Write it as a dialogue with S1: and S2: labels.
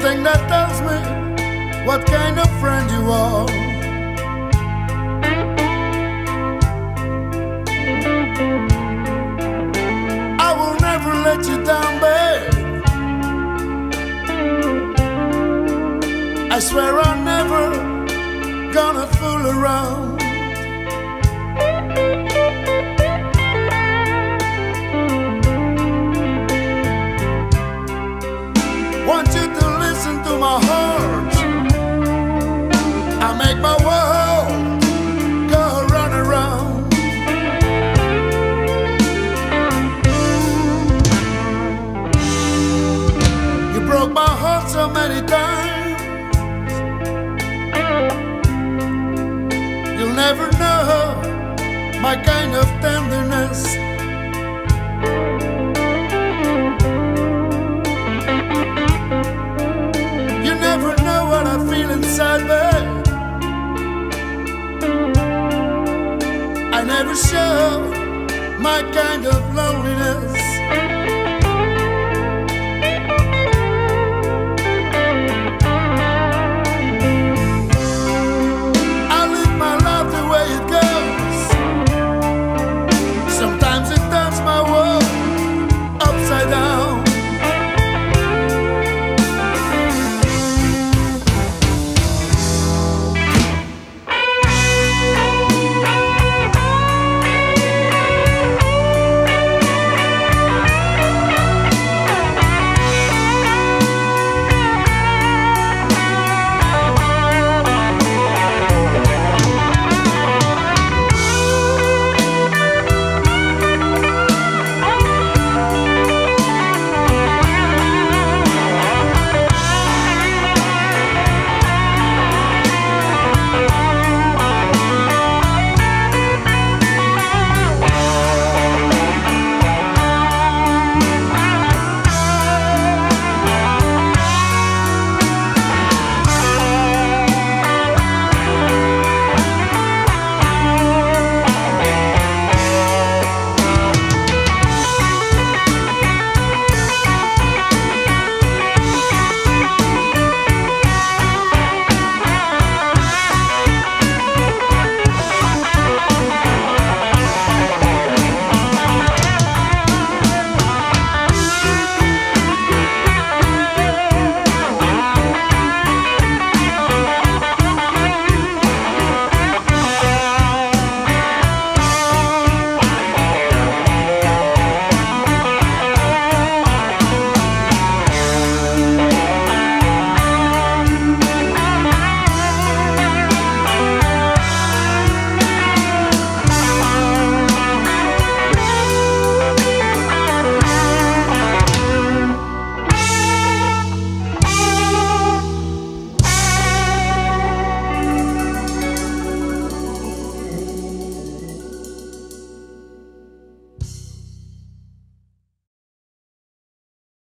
S1: something that tells me what kind of friend you are. I will never let you down, babe. I swear I'm never gonna fool around. Want you to listen to my heart. I make my world go run around. You broke my heart so many times. You'll never know my kind of tenderness. Inside, babe, I never show my kind of loneliness.